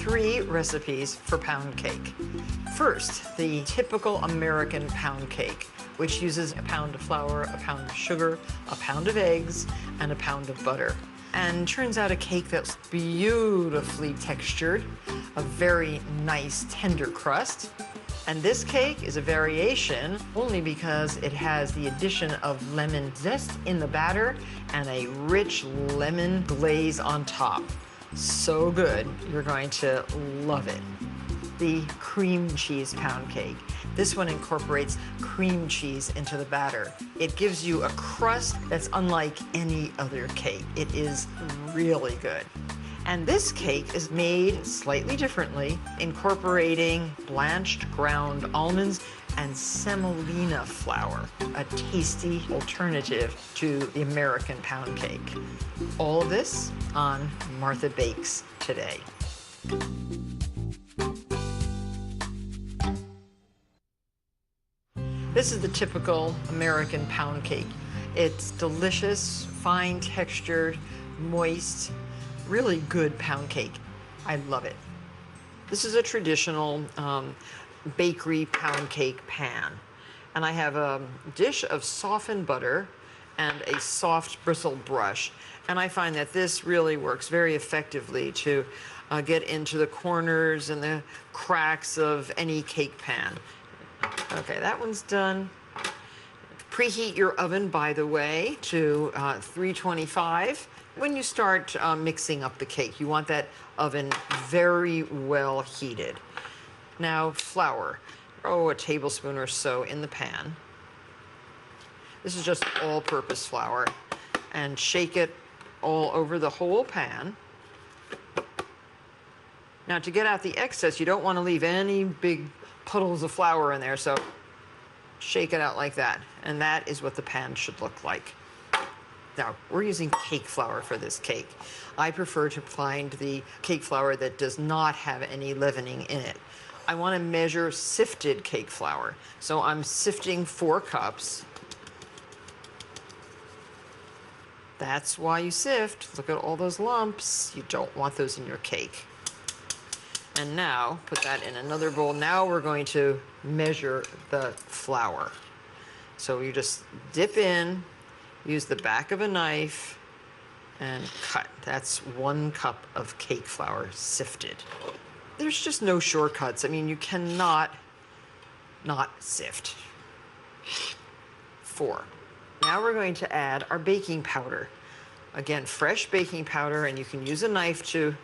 3 recipes for pound cake. First, the typical American pound cake, which uses a pound of flour, a pound of sugar, a pound of eggs, and a pound of butter. And turns out a cake that's beautifully textured, a very nice tender crust. And this cake is a variation only because it has the addition of lemon zest in the batter and a rich lemon glaze on top. So good, you're going to love it. The cream cheese pound cake. This one incorporates cream cheese into the batter. It gives you a crust that's unlike any other cake. It is really good. And this cake is made slightly differently, incorporating blanched ground almonds and semolina flour, a tasty alternative to the American pound cake. All of this on Martha Bakes today. This is the typical American pound cake. It's delicious, fine textured, moist, really good pound cake. I love it. This is a traditional bakery pound cake pan. And I have a dish of softened butter and a soft bristle brush. And I find that this really works very effectively to get into the corners and the cracks of any cake pan. Okay, that one's done. Preheat your oven, by the way, to 325. When you start mixing up the cake, you want that oven very well heated. Now, flour. Throw a tablespoon or so in the pan. This is just all-purpose flour. And shake it all over the whole pan. Now, to get out the excess, you don't want to leave any big puddles of flour in there, so shake it out like that. And that is what the pan should look like. Now, we're using cake flour for this cake. I prefer to find the cake flour that does not have any leavening in it. I want to measure sifted cake flour. So I'm sifting 4 cups. That's why you sift. Look at all those lumps. You don't want those in your cake. And now, put that in another bowl. Now we're going to measure the flour. So you just dip in, use the back of a knife, and cut. That's 1 cup of cake flour sifted. There's just no shortcuts. I mean, you cannot not sift. 4. Now we're going to add our baking powder. Again, fresh baking powder, and you can use a knife to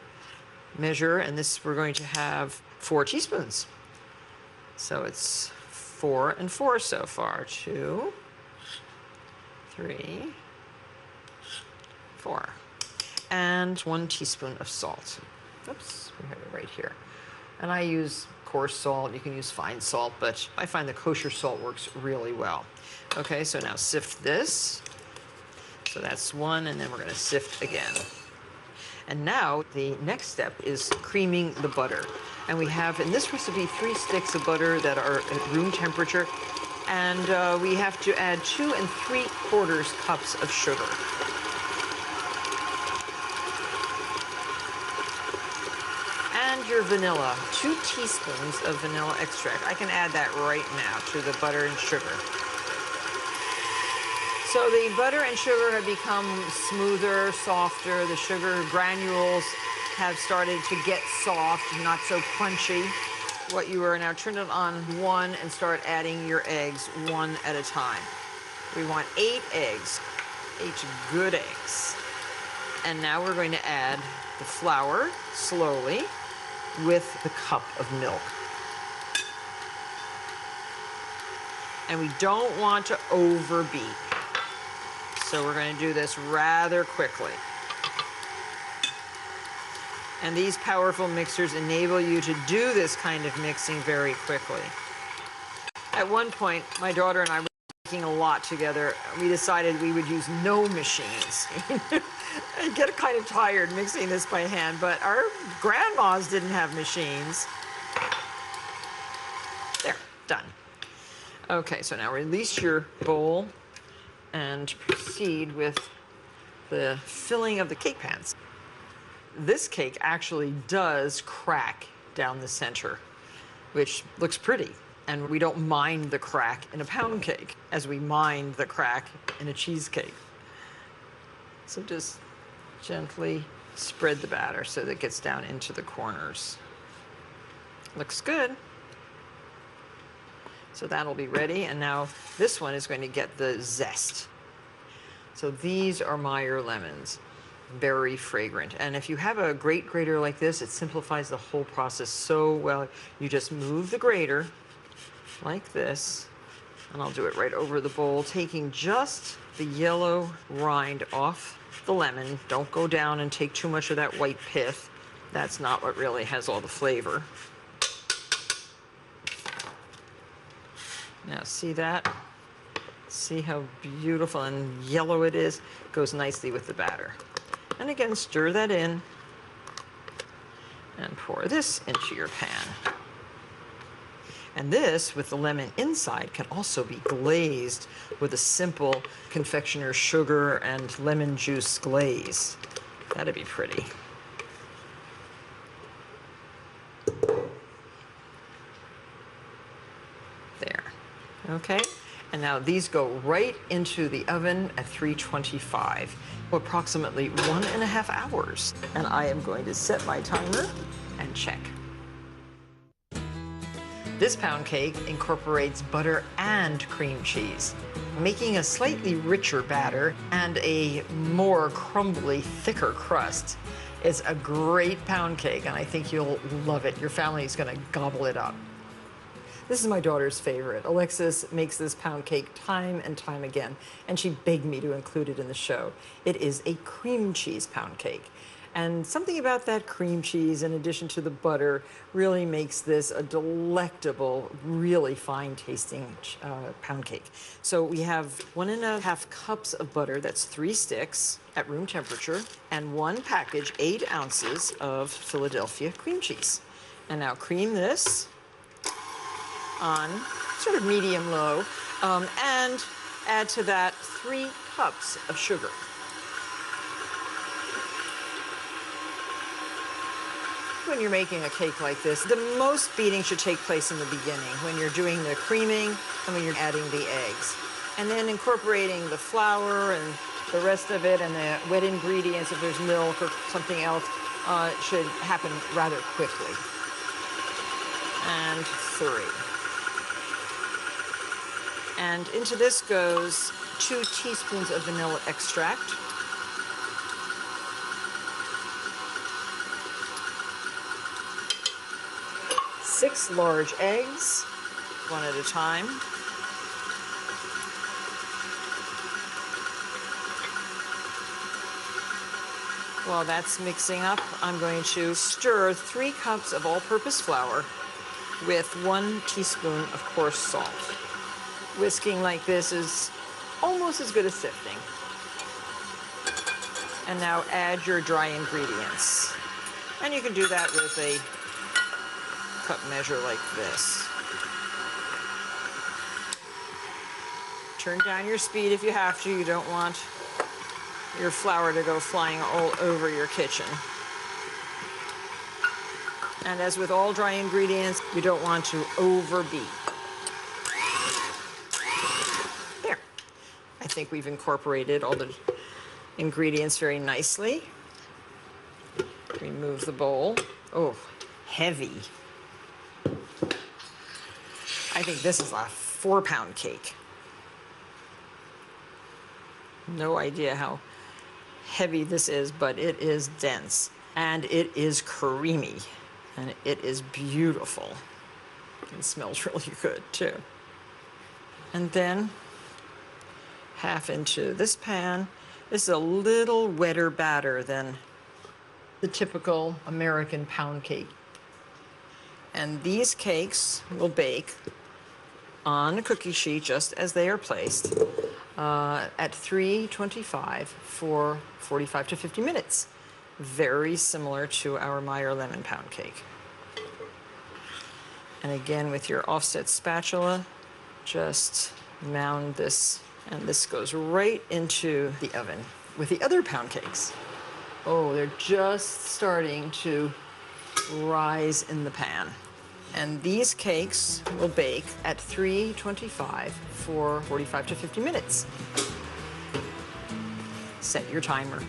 measure, and this we're going to have 4 teaspoons. So it's 4 and 4 so far. 2, 3, 4. And 1 teaspoon of salt. Oops, we have it right here. And I use coarse salt. You can use fine salt, but I find the kosher salt works really well. Okay, so now sift this. So that's 1, and then we're going to sift again. And now the next step is creaming the butter. And we have in this recipe 3 sticks of butter that are at room temperature. And we have to add 2 3/4 cups of sugar. And your vanilla, 2 teaspoons of vanilla extract. I can add that right now to the butter and sugar. So the butter and sugar have become smoother, softer. The sugar granules have started to get soft, not so crunchy. What you are now, turn it on 1 and start adding your eggs 1 at a time. We want 8 eggs, 8 good eggs. And now we're going to add the flour slowly with the cup of milk. And we don't want to overbeat. So we're going to do this rather quickly. And these powerful mixers enable you to do this kind of mixing very quickly. At one point, my daughter and I were making a lot together. We decided we would use no machines. I get kind of tired mixing this by hand, but our grandmas didn't have machines. There, done. Okay, so now release your bowl and proceed with the filling of the cake pans. This cake actually does crack down the center, which looks pretty. And we don't mind the crack in a pound cake as we mind the crack in a cheesecake. So just gently spread the batter so that it gets down into the corners. Looks good. So that'll be ready. And now this one is going to get the zest. So these are Meyer lemons. Very fragrant. And if you have a grate grater like this, it simplifies the whole process so well. You just move the grater like this, and I'll do it right over the bowl, taking just the yellow rind off the lemon. Don't go down and take too much of that white pith. That's not what really has all the flavor. Now see that? See how beautiful and yellow it is? Goes nicely with the batter. And again, stir that in and pour this into your pan. And this, with the lemon inside, can also be glazed with a simple confectioner's sugar and lemon juice glaze. That'd be pretty. There. Okay. And now these go right into the oven at 325, approximately 1.5 hours. And I am going to set my timer and check. This pound cake incorporates butter and cream cheese, making a slightly richer batter and a more crumbly, thicker crust. It's a great pound cake, and I think you'll love it. Your family is going to gobble it up. This is my daughter's favorite. Alexis makes this pound cake time and time again, and she begged me to include it in the show. It is a cream cheese pound cake. And something about that cream cheese, in addition to the butter, really makes this a delectable, really fine tasting pound cake. So we have 1.5 cups of butter, that's 3 sticks at room temperature, and 1 package, 8 ounces of Philadelphia cream cheese. And now cream this on sort of medium-low, and add to that 3 cups of sugar. When you're making a cake like this, the most beating should take place in the beginning, when you're doing the creaming and when you're adding the eggs. And then incorporating the flour and the rest of it and the wet ingredients, if there's milk or something else, should happen rather quickly. And 3. And into this goes 2 teaspoons of vanilla extract. 6 large eggs, 1 at a time. While that's mixing up, I'm going to stir 3 cups of all-purpose flour with 1 teaspoon of coarse salt. Whisking like this is almost as good as sifting. And now add your dry ingredients. And you can do that with a cup measure like this. Turn down your speed if you have to. You don't want your flour to go flying all over your kitchen. And as with all dry ingredients, you don't want to overbeat. There. I think we've incorporated all the ingredients very nicely. Remove the bowl. Oh, heavy. I think this is a 4-pound cake. No idea how heavy this is, but it is dense and it is creamy and it is beautiful. It smells really good too. And then half into this pan. This is a little wetter batter than the typical American pound cake. And these cakes will bake on a cookie sheet just as they are placed at 325 for 45 to 50 minutes. Very similar to our Meyer lemon pound cake. And again, with your offset spatula, just mound this, and this goes right into the oven with the other pound cakes. Oh, they're just starting to rise in the pan. And these cakes will bake at 325 for 45 to 50 minutes. Set your timer.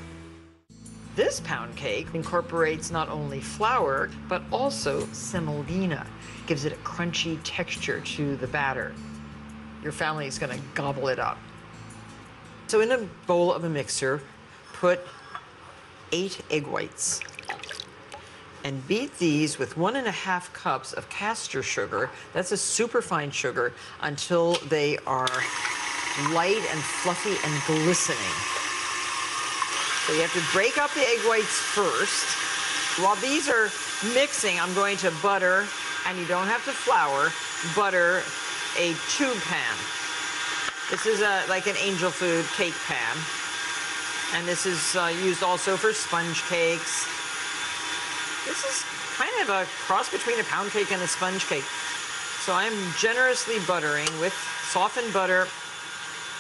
This pound cake incorporates not only flour, but also semolina. Gives it a crunchy texture to the batter. Your family is gonna gobble it up. So in a bowl of a mixer, put 8 egg whites. And beat these with 1.5 cups of castor sugar. That's a superfine sugar, until they are light and fluffy and glistening. So you have to break up the egg whites first. While these are mixing, I'm going to butter, and you don't have to flour, butter a tube pan. This is like an angel food cake pan. And this is used also for sponge cakes. This is kind of a cross between a pound cake and a sponge cake. So I'm generously buttering with softened butter.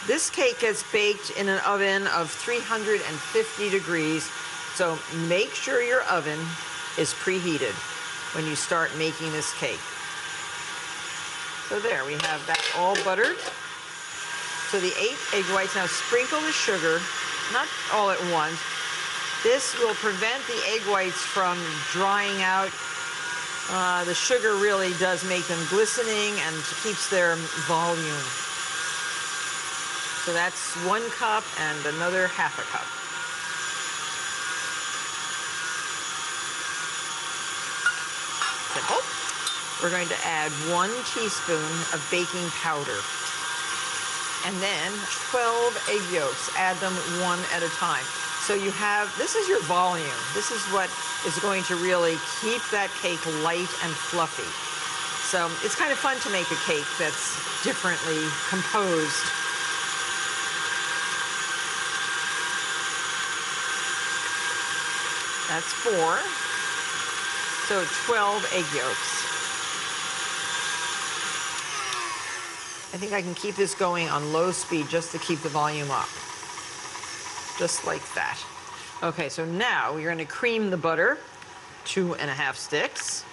This cake gets baked in an oven of 350 degrees. So make sure your oven is preheated when you start making this cake. So there, we have that all buttered. So the 8 egg whites, now sprinkle the sugar, not all at once. This will prevent the egg whites from drying out. The sugar really does make them glistening and keeps their volume. So that's 1 cup and another 1/2 cup. Simple. We're going to add 1 teaspoon of baking powder. And then 12 egg yolks. Add them one at a time. So you have, this is your volume. This is what is going to really keep that cake light and fluffy. So it's kind of fun to make a cake that's differently composed. That's 4. So 12 egg yolks. I think I can keep this going on low speed just to keep the volume up. Just like that. Okay, so now we're going to cream the butter, 2.5 sticks.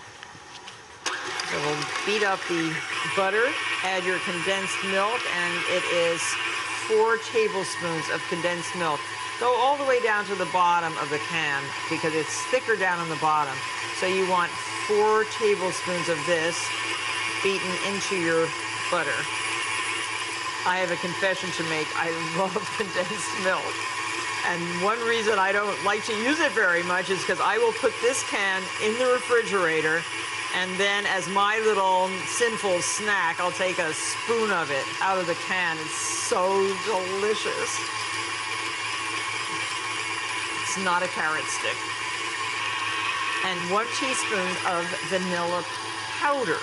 So we'll beat up the butter, add your condensed milk, and it is 4 tablespoons of condensed milk. Go all the way down to the bottom of the can because it's thicker down on the bottom. So you want 4 tablespoons of this beaten into your butter. I have a confession to make. I love condensed milk. And one reason I don't like to use it very much is because I will put this can in the refrigerator, and then as my little sinful snack, I'll take a spoon of it out of the can. It's so delicious. It's not a carrot stick. And 1 teaspoon of vanilla powder.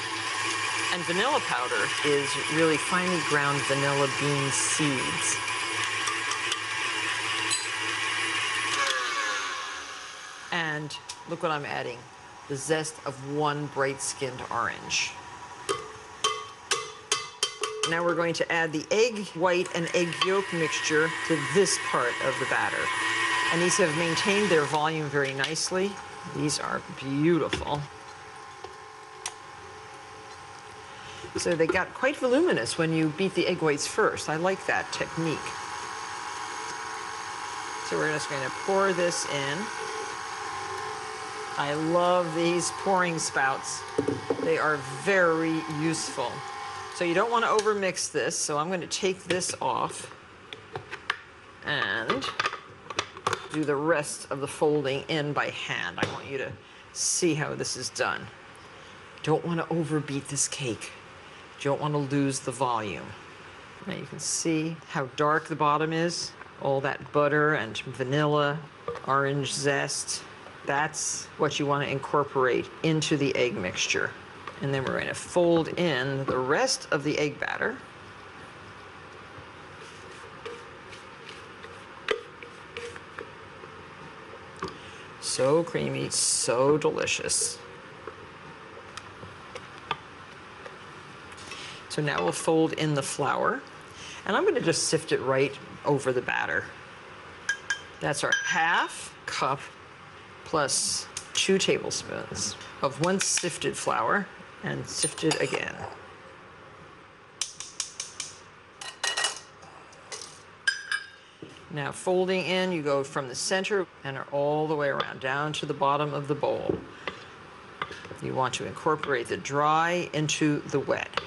And vanilla powder is really finely ground vanilla bean seeds. And look what I'm adding, the zest of 1 bright-skinned orange. Now we're going to add the egg white and egg yolk mixture to this part of the batter. And these have maintained their volume very nicely. These are beautiful. So they got quite voluminous when you beat the egg whites first. I like that technique. So we're just going to pour this in. I love these pouring spouts. They are very useful. So you don't want to overmix this, so I'm going to take this off and do the rest of the folding in by hand. I want you to see how this is done. Don't want to overbeat this cake. Don't want to lose the volume. Now you can see how dark the bottom is. All that butter and vanilla, orange zest. That's what you want to incorporate into the egg mixture. And then we're going to fold in the rest of the egg batter. So creamy, so delicious. So now we'll fold in the flour, and I'm going to just sift it right over the batter. That's our half cup plus 2 tablespoons of one sifted flour and sifted again. Now folding in, you go from the center and are all the way around, down to the bottom of the bowl. You want to incorporate the dry into the wet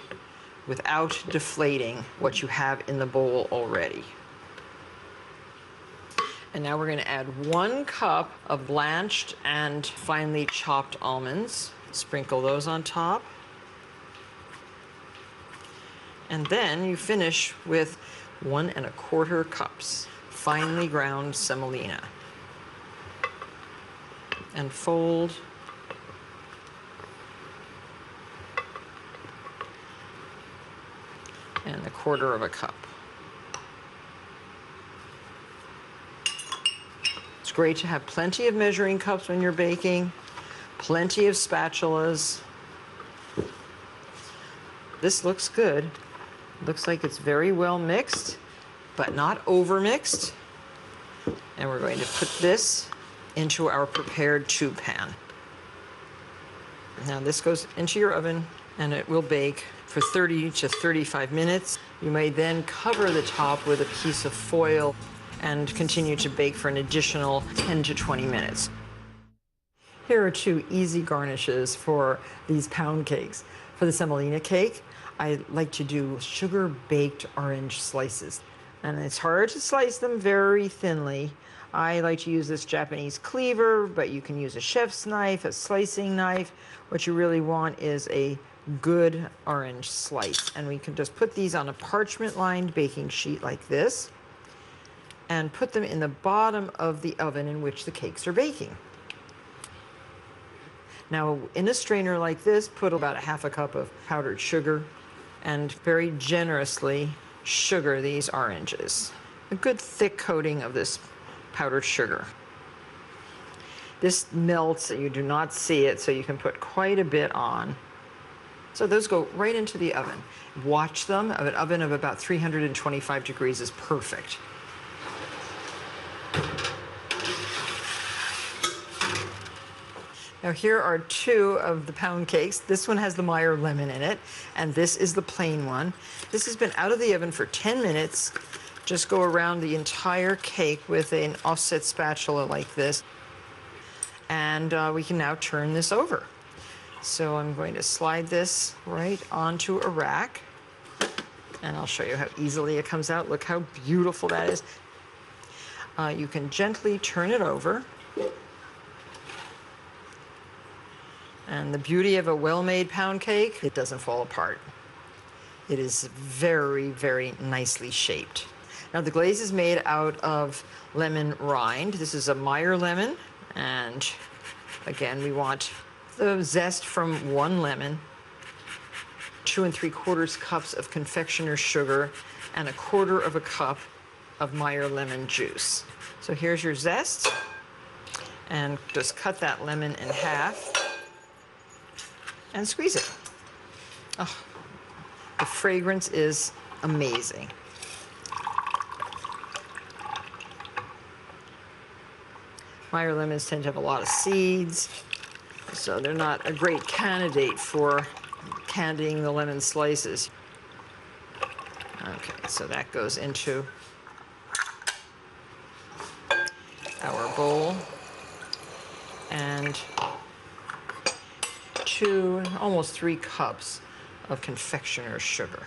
without deflating what you have in the bowl already. And now we're going to add 1 cup of blanched and finely chopped almonds. Sprinkle those on top. And then you finish with 1 1/4 cups finely ground semolina. And fold. And 1/4 cup. It's great to have plenty of measuring cups when you're baking, plenty of spatulas. This looks good. Looks like it's very well mixed, but not over mixed. And we're going to put this into our prepared tube pan. Now this goes into your oven and it will bake for 30 to 35 minutes. You may then cover the top with a piece of foil and continue to bake for an additional 10 to 20 minutes. Here are 2 easy garnishes for these pound cakes. For the semolina cake, I like to do sugar-baked orange slices. And it's hard to slice them very thinly. I like to use this Japanese cleaver, but you can use a chef's knife, a slicing knife. What you really want is a good orange slice. And we can just put these on a parchment-lined baking sheet like this and put them in the bottom of the oven in which the cakes are baking. Now, in a strainer like this, put about 1/2 cup of powdered sugar and very generously sugar these oranges. A good thick coating of this powdered sugar. This melts, you do not see it, so you can put quite a bit on. So those go right into the oven. Watch them. An oven of about 325 degrees is perfect. Now here are 2 of the pound cakes. This one has the Meyer lemon in it, and this is the plain one. This has been out of the oven for 10 minutes. Just go around the entire cake with an offset spatula like this. And we can now turn this over. So I'm going to slide this right onto a rack. And I'll show you how easily it comes out. Look how beautiful that is. You can gently turn it over. And the beauty of a well-made pound cake, it doesn't fall apart. It is very, very nicely shaped. Now the glaze is made out of lemon rind. This is a Meyer lemon, and again, we want the zest from 1 lemon, 2 3/4 cups of confectioner's sugar, and 1/4 cup of Meyer lemon juice. So here's your zest, and just cut that lemon in half and squeeze it. Oh, the fragrance is amazing. Meyer lemons tend to have a lot of seeds, so they're not a great candidate for candying the lemon slices. Okay, so that goes into our bowl. And 2, almost 3 cups of confectioner's sugar.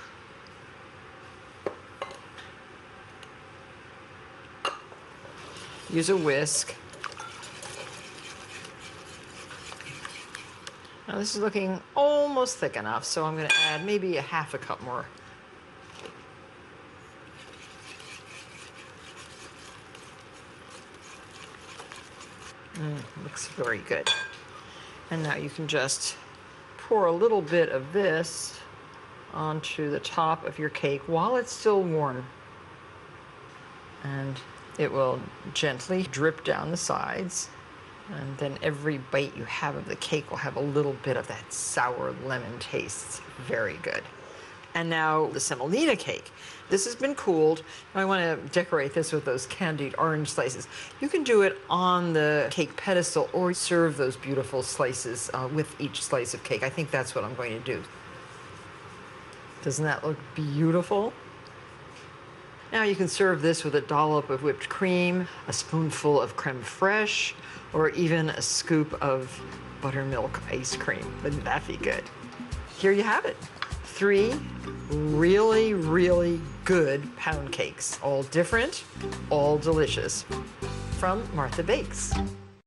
Use a whisk. Now this is looking almost thick enough, so I'm going to add maybe 1/2 cup more. Looks very good. And now you can just pour a little bit of this onto the top of your cake while it's still warm. And it will gently drip down the sides. And then every bite you have of the cake will have a little bit of that sour lemon taste. It's very good. And now the semolina cake. This has been cooled. I want to decorate this with those candied orange slices. You can do it on the cake pedestal or serve those beautiful slices with each slice of cake. I think that's what I'm going to do. Doesn't that look beautiful? Now you can serve this with a dollop of whipped cream, a spoonful of creme fraiche, or even a scoop of buttermilk ice cream. Wouldn't that be good? Here you have it. 3 really, really good pound cakes. All different, all delicious. From Martha Bakes.